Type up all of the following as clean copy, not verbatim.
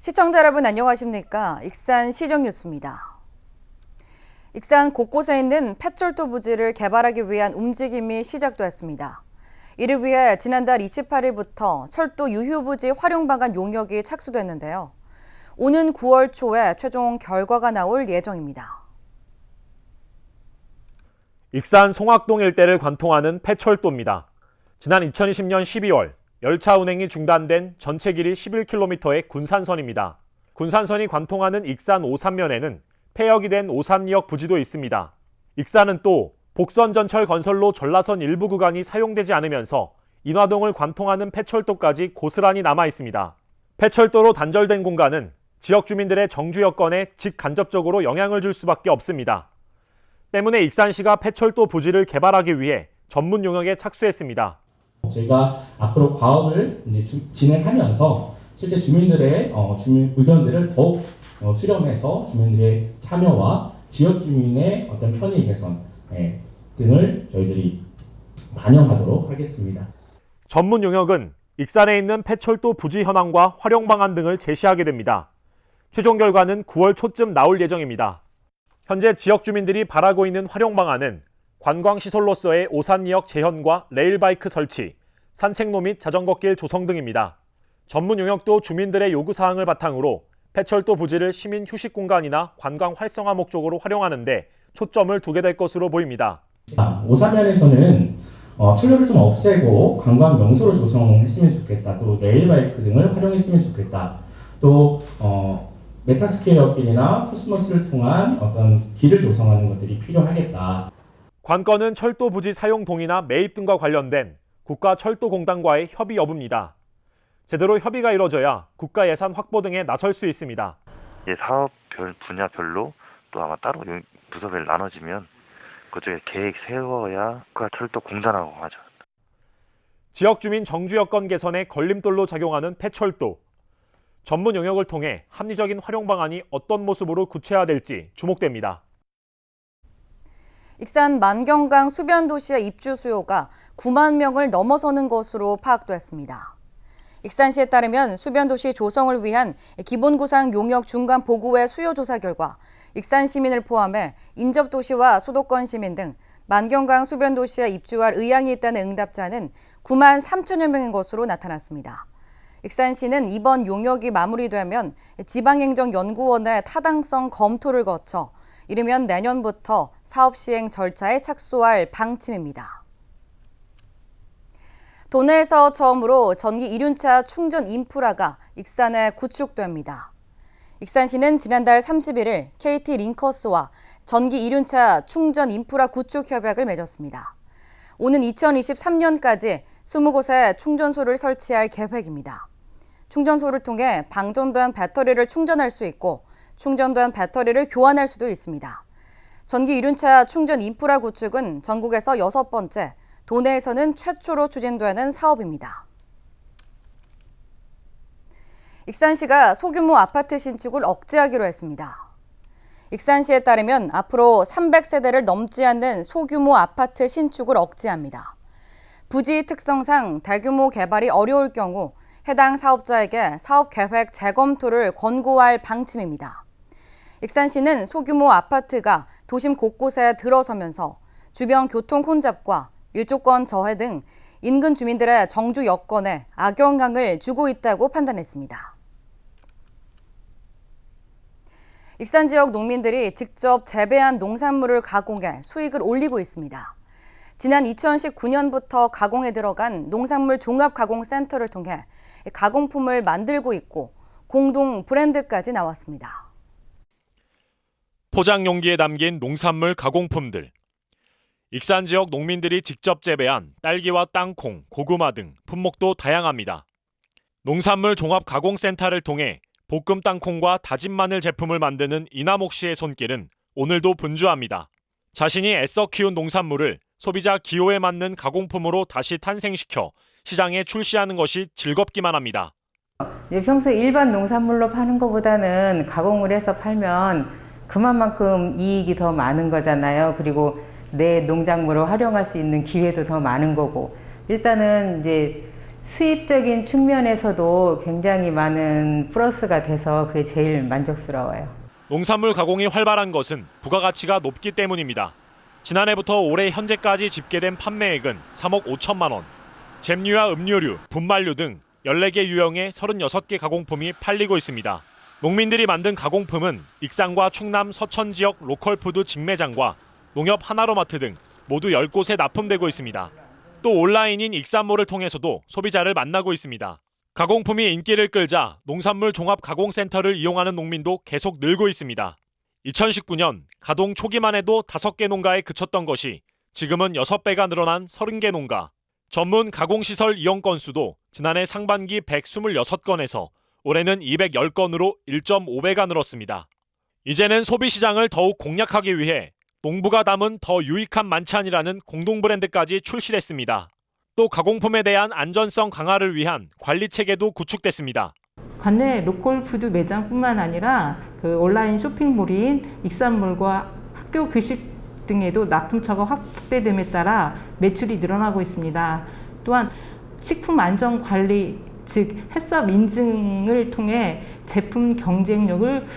시청자 여러분 안녕하십니까? 익산 시정뉴스입니다. 익산 곳곳에 있는 폐철도 부지를 개발하기 위한 움직임이 시작됐습니다. 이를 위해 지난달 28일부터 철도 유휴부지 활용 방안 용역이 착수됐는데요. 오는 9월 초에 최종 결과가 나올 예정입니다. 익산 송악동 일대를 관통하는 폐철도입니다. 지난 2020년 12월 열차 운행이 중단된 전체 길이 11km의 군산선입니다. 군산선이 관통하는 익산 오산면에는 폐역이 된 오산리역 부지도 있습니다. 익산은 또 복선전철 건설로 전라선 일부 구간이 사용되지 않으면서 인화동을 관통하는 폐철도까지 고스란히 남아 있습니다. 폐철도로 단절된 공간은 지역 주민들의 정주 여건에 직간접적으로 영향을 줄 수밖에 없습니다. 때문에 익산시가 폐철도 부지를 개발하기 위해 전문 용역에 착수했습니다. 저희가 앞으로 과업을 진행하면서 실제 주민들의 주민 의견들을 더욱 수렴해서 주민들의 참여와 지역 주민의 어떤 편의 개선 등을 저희들이 반영하도록 하겠습니다. 전문 용역은 익산에 있는 폐철도 부지 현황과 활용 방안 등을 제시하게 됩니다. 최종 결과는 9월 초쯤 나올 예정입니다. 현재 지역 주민들이 바라고 있는 활용 방안은 관광시설로서의 오산리역 재현과 레일바이크 설치, 산책로 및 자전거길 조성 등입니다. 전문 용역도 주민들의 요구사항을 바탕으로 폐철도 부지를 시민 휴식 공간이나 관광 활성화 목적으로 활용하는 데 초점을 두게 될 것으로 보입니다. 오산면에서는 철로를 좀 없애고 관광 명소를 조성했으면 좋겠다. 또 레일바이크 등을 활용했으면 좋겠다. 또 메타스퀘어 길이나 코스모스를 통한 어떤 길을 조성하는 것들이 필요하겠다. 관건은 철도 부지 사용 동의나 매입 등과 관련된 국가철도공단과의 협의 여부입니다. 제대로 협의가 이뤄져야 국가 예산 확보 등에 나설 수 있습니다. 사업별 분야별로 또 아마 따로 부서별 나눠지면 그쪽에 계획 세워야 국가철도공단하고 하죠. 지역 주민 정주 여건 개선에 걸림돌로 작용하는 폐철도. 전문 용역을 통해 합리적인 활용 방안이 어떤 모습으로 구체화될지 주목됩니다. 익산 만경강 수변도시의 입주 수요가 9만 명을 넘어서는 것으로 파악됐습니다. 익산시에 따르면 수변도시 조성을 위한 기본구상 용역 중간 보고회 수요 조사 결과 익산 시민을 포함해 인접도시와 수도권 시민 등 만경강 수변도시에 입주할 의향이 있다는 응답자는 9만 3천여 명인 것으로 나타났습니다. 익산시는 이번 용역이 마무리되면 지방행정연구원의 타당성 검토를 거쳐 이르면 내년부터 사업 시행 절차에 착수할 방침입니다. 도내에서 처음으로 전기 이륜차 충전 인프라가 익산에 구축됩니다. 익산시는 지난달 31일 KT 링커스와 전기 이륜차 충전 인프라 구축 협약을 맺었습니다. 오는 2023년까지 20곳에 충전소를 설치할 계획입니다. 충전소를 통해 방전된 배터리를 충전할 수 있고 충전된 배터리를 교환할 수도 있습니다. 전기 이륜차 충전 인프라 구축은 전국에서 6번째, 도내에서는 최초로 추진되는 사업입니다. 익산시가 소규모 아파트 신축을 억제하기로 했습니다. 익산시에 따르면 앞으로 300세대를 넘지 않는 소규모 아파트 신축을 억제합니다. 부지 특성상 대규모 개발이 어려울 경우 해당 사업자에게 사업 계획 재검토를 권고할 방침입니다. 익산시는 소규모 아파트가 도심 곳곳에 들어서면서 주변 교통 혼잡과 일조권 저해 등 인근 주민들의 정주 여건에 악영향을 주고 있다고 판단했습니다. 익산 지역 농민들이 직접 재배한 농산물을 가공해 수익을 올리고 있습니다. 지난 2019년부터 가공에 들어간 농산물 종합가공센터를 통해 가공품을 만들고 있고 공동 브랜드까지 나왔습니다. 포장 용기에 담긴 농산물 가공품들. 익산 지역 농민들이 직접 재배한 딸기와 땅콩, 고구마 등 품목도 다양합니다. 농산물 종합가공센터를 통해 볶음 땅콩과 다진 마늘 제품을 만드는 이남옥 씨의 손길은 오늘도 분주합니다. 자신이 애써 키운 농산물을 소비자 기호에 맞는 가공품으로 다시 탄생시켜 시장에 출시하는 것이 즐겁기만 합니다. 평소에 일반 농산물로 파는 것보다는 가공을 해서 팔면 그만큼 이익이 더 많은 거잖아요. 그리고 내 농작물을 활용할 수 있는 기회도 더 많은 거고 일단은 이제 수입적인 측면에서도 굉장히 많은 플러스가 돼서 그게 제일 만족스러워요. 농산물 가공이 활발한 것은 부가가치가 높기 때문입니다. 지난해부터 올해 현재까지 집계된 판매액은 3억 5천만 원. 잼류와 음료류, 분말류 등 14개 유형의 36개 가공품이 팔리고 있습니다. 농민들이 만든 가공품은 익산과 충남 서천 지역 로컬푸드 직매장과 농협 하나로마트 등 모두 10곳에 납품되고 있습니다. 또 온라인인 익산몰을 통해서도 소비자를 만나고 있습니다. 가공품이 인기를 끌자 농산물 종합가공센터를 이용하는 농민도 계속 늘고 있습니다. 2019년 가동 초기만 해도 5개 농가에 그쳤던 것이 지금은 6배가 늘어난 30개 농가. 전문 가공시설 이용 건수도 지난해 상반기 126건에서 올해는 210건으로 1.5배가 늘었습니다. 이제는 소비시장을 더욱 공략하기 위해 농부가 담은 더 유익한 만찬이라는 공동 브랜드까지 출시됐습니다. 또 가공품에 대한 안전성 강화를 위한 관리체계도 구축됐습니다. 관내 로컬푸드 매장뿐만 아니라 그 온라인 쇼핑몰인 익산몰과 학교 급식 등에도 납품처가 확대됨에 따라 매출이 늘어나고 있습니다. 또한 식품안전관리, 즉 해썹 인증을 통해 제품 경쟁력을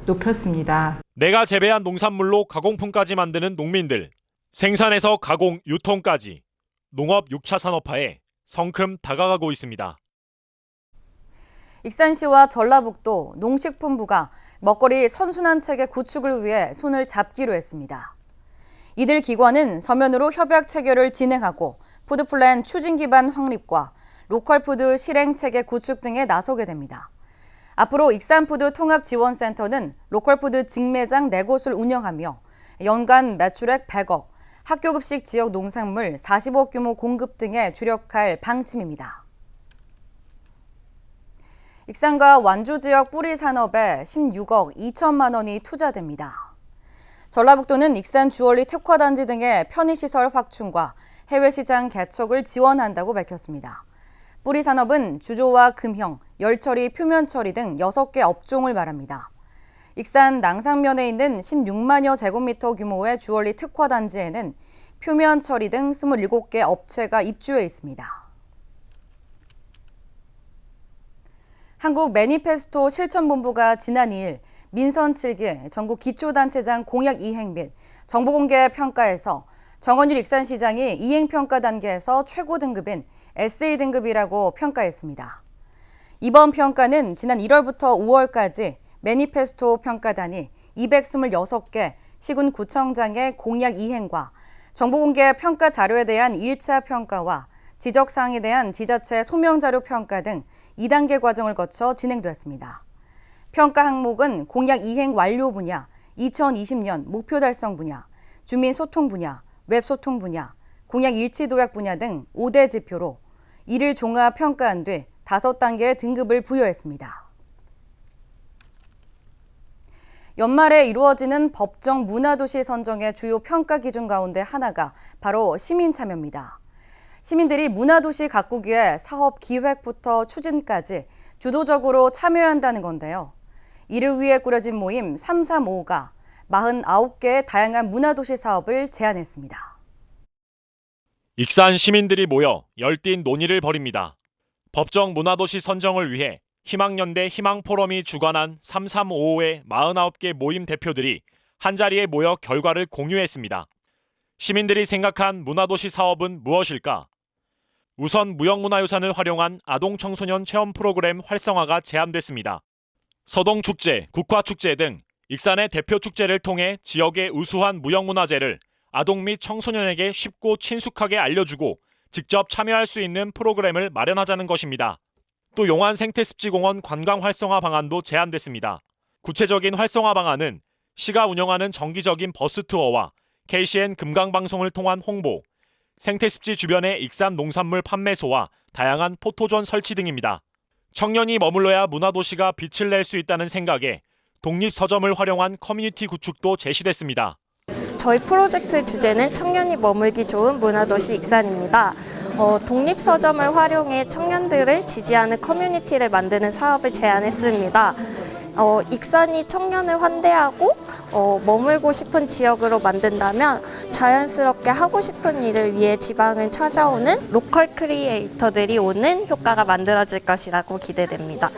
높였습니다. 내가 재배한 농산물로 가공품까지 만드는 농민들, 생산에서 가공, 유통까지 농업 6차 산업화에 성큼 다가가고 있습니다. 익산시와 전라북도 농식품부가 먹거리 선순환 체계 구축을 위해 손을 잡기로 했습니다. 이들 기관은 서면으로 협약 체결을 진행하고 푸드플랜 추진 기반 확립과 로컬푸드 실행 체계 구축 등에 나서게 됩니다. 앞으로 익산푸드 통합지원센터는 로컬푸드 직매장 4곳을 운영하며 연간 매출액 100억, 학교급식 지역 농산물 40억 규모 공급 등에 주력할 방침입니다. 익산과 완주 지역 뿌리 산업에 16억 2천만 원이 투자됩니다. 전라북도는 익산 주얼리 특화단지 등의 편의시설 확충과 해외시장 개척을 지원한다고 밝혔습니다. 뿌리 산업은 주조와 금형, 열처리, 표면처리 등 6개 업종을 말합니다. 익산 낭상면에 있는 16만여 제곱미터 규모의 주얼리 특화단지에는 표면처리 등 27개 업체가 입주해 있습니다. 한국 매니페스토 실천본부가 지난 2일 민선 7기 전국 기초단체장 공약 이행 및 정보공개 평가에서 정원율 익산시장이 이행평가 단계에서 최고 등급인 SA 등급이라고 평가했습니다. 이번 평가는 지난 1월부터 5월까지 매니페스토 평가단이 226개 시군구청장의 공약 이행과 정보공개 평가 자료에 대한 1차 평가와 지적사항에 대한 지자체 소명자료 평가 등 2단계 과정을 거쳐 진행되었습니다. 평가 항목은 공약 이행 완료 분야, 2020년 목표 달성 분야, 주민 소통 분야, 웹소통 분야, 공약 일치 도약 분야 등 5대 지표로 이를 종합 평가한 뒤 5단계의 등급을 부여했습니다. 연말에 이루어지는 법정 문화도시 선정의 주요 평가 기준 가운데 하나가 바로 시민 참여입니다. 시민들이 문화도시 가꾸기에 사업 기획부터 추진까지 주도적으로 참여해야 한다는 건데요. 이를 위해 꾸려진 모임 335가 49개의 다양한 문화도시 사업을 제안했습니다. 익산 시민들이 모여 열띤 논의를 벌입니다. 법정 문화도시 선정을 위해 희망연대 희망포럼이 주관한 3355의 49개 모임 대표들이 한자리에 모여 결과를 공유했습니다. 시민들이 생각한 문화도시 사업은 무엇일까? 우선 무형문화유산을 활용한 아동청소년 체험 프로그램 활성화가 제안됐습니다. 서동축제, 국화축제 등 익산의 대표 축제를 통해 지역의 우수한 무형문화재를 아동 및 청소년에게 쉽고 친숙하게 알려주고 직접 참여할 수 있는 프로그램을 마련하자는 것입니다. 또 용안 생태습지공원 관광 활성화 방안도 제안됐습니다. 구체적인 활성화 방안은 시가 운영하는 정기적인 버스 투어와 KCN 금강방송을 통한 홍보, 생태습지 주변의 익산 농산물 판매소와 다양한 포토존 설치 등입니다. 청년이 머물러야 문화도시가 빛을 낼 수 있다는 생각에 독립서점을 활용한 커뮤니티 구축도 제시됐습니다. 저희 프로젝트 주제는 청년이 머물기 좋은 문화도시 익산입니다. 독립서점을 활용해 청년들을 지지하는 커뮤니티를 만드는 사업을 제안했습니다. 익산이 청년을 환대하고 머물고 싶은 지역으로 만든다면 자연스럽게 하고 싶은 일을 위해 지방을 찾아오는 로컬 크리에이터들이 오는 효과가 만들어질 것이라고 기대됩니다.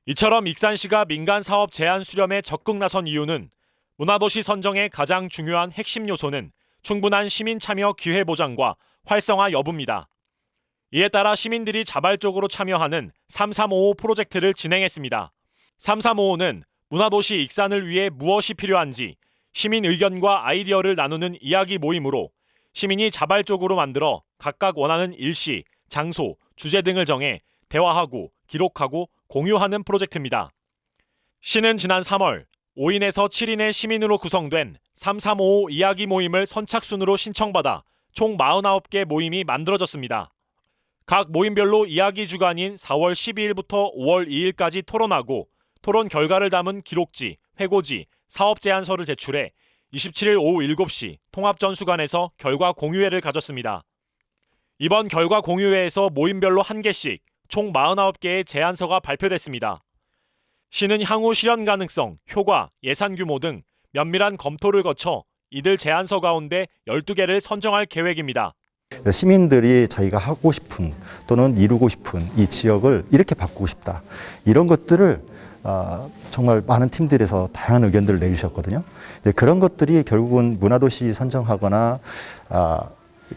이처럼 익산시가 민간 사업 제안 수렴에 적극 나선 이유는 문화도시 선정의 가장 중요한 핵심 요소는 충분한 시민 참여 기회 보장과 활성화 여부입니다. 이에 따라 시민들이 자발적으로 참여하는 3355 프로젝트를 진행했습니다. 3355는 문화도시 익산을 위해 무엇이 필요한지 시민 의견과 아이디어를 나누는 이야기 모임으로 시민이 자발적으로 만들어 각각 원하는 일시, 장소, 주제 등을 정해 대화하고 기록하고 공유하는 프로젝트입니다. 시는 지난 3월 5인에서 7인의 시민으로 구성된 3355 이야기 모임을 선착순으로 신청받아 총 49개 모임이 만들어졌습니다. 각 모임별로 이야기 주간인 4월 12일부터 5월 2일까지 토론하고 토론 결과를 담은 기록지, 회고지, 사업 제안서를 제출해 27일 오후 7시 통합전수관에서 결과 공유회를 가졌습니다. 이번 결과 공유회에서 모임별로 1개씩 총 49개의 제안서가 발표됐습니다. 시는 향후 실현 가능성, 효과, 예산 규모 등 면밀한 검토를 거쳐 이들 제안서 가운데 12개를 선정할 계획입니다. 시민들이 자기가 하고 싶은 또는 이루고 싶은 이 지역을 이렇게 바꾸고 싶다. 이런 것들을 정말 많은 팀들에서 다양한 의견들을 내주셨거든요. 그런 것들이 결국은 문화도시 선정하거나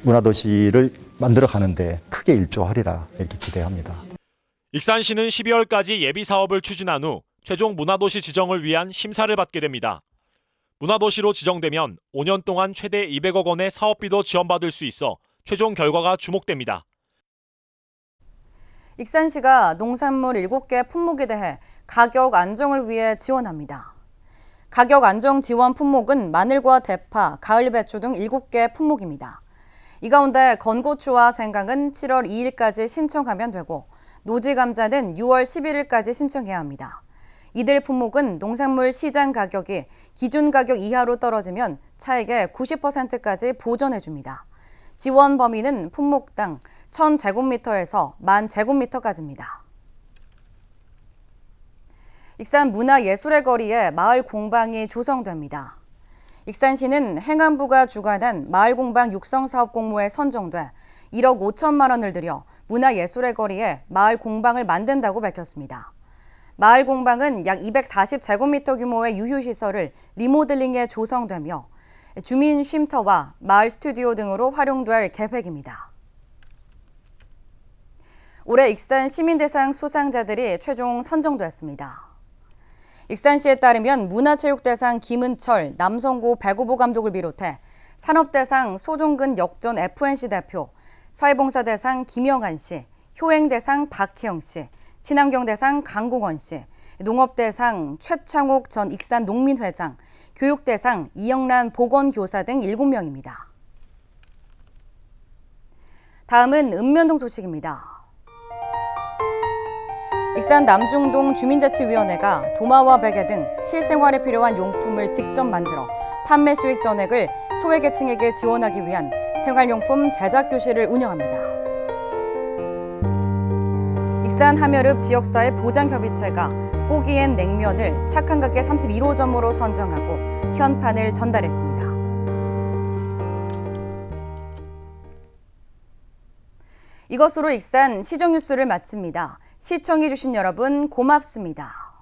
문화도시를 만들어 가는데 크게 일조하리라 이렇게 기대합니다. 익산시는 12월까지 예비 사업을 추진한 후 최종 문화도시 지정을 위한 심사를 받게 됩니다. 문화도시로 지정되면 5년 동안 최대 200억 원의 사업비도 지원받을 수 있어 최종 결과가 주목됩니다. 익산시가 농산물 7개 품목에 대해 가격 안정을 위해 지원합니다. 가격 안정 지원 품목은 마늘과 대파, 가을 배추 등 7개 품목입니다. 이 가운데 건고추와 생강은 7월 2일까지 신청하면 되고 노지 감자는 6월 11일까지 신청해야 합니다. 이들 품목은 농산물 시장 가격이 기준 가격 이하로 떨어지면 차액의 90%까지 보전해줍니다. 지원 범위는 품목당 1000제곱미터에서 10,000제곱미터까지입니다. 익산 문화예술의 거리에 마을 공방이 조성됩니다. 익산시는 행안부가 주관한 마을공방 육성사업 공모에 선정돼 1억 5천만 원을 들여 문화예술의 거리에 마을 공방을 만든다고 밝혔습니다. 마을 공방은 약 240제곱미터 규모의 유휴시설을 리모델링해 조성되며 주민 쉼터와 마을 스튜디오 등으로 활용될 계획입니다. 올해 익산 시민대상 수상자들이 최종 선정됐습니다. 익산시에 따르면 문화체육대상 김은철 남성고 배구부 감독을 비롯해 산업대상 소종근 역전 FNC 대표, 사회봉사대상 김영한 씨, 효행대상 박희영 씨, 친환경대상 강공원 씨, 농업대상 최창옥 전 익산 농민회장, 교육대상 이영란 보건교사 등 7명입니다. 다음은 읍면동 소식입니다. 익산 남중동 주민자치위원회가 도마와 베개 등 실생활에 필요한 용품을 직접 만들어 판매 수익 전액을 소외계층에게 지원하기 위한 생활용품 제작 교실을 운영합니다. 익산 함여읍 지역사회 보장협의체가 고기엔 냉면을 착한 가게 31호점으로 선정하고 현판을 전달했습니다. 이것으로 익산 시정뉴스를 마칩니다. 시청해주신 여러분 고맙습니다.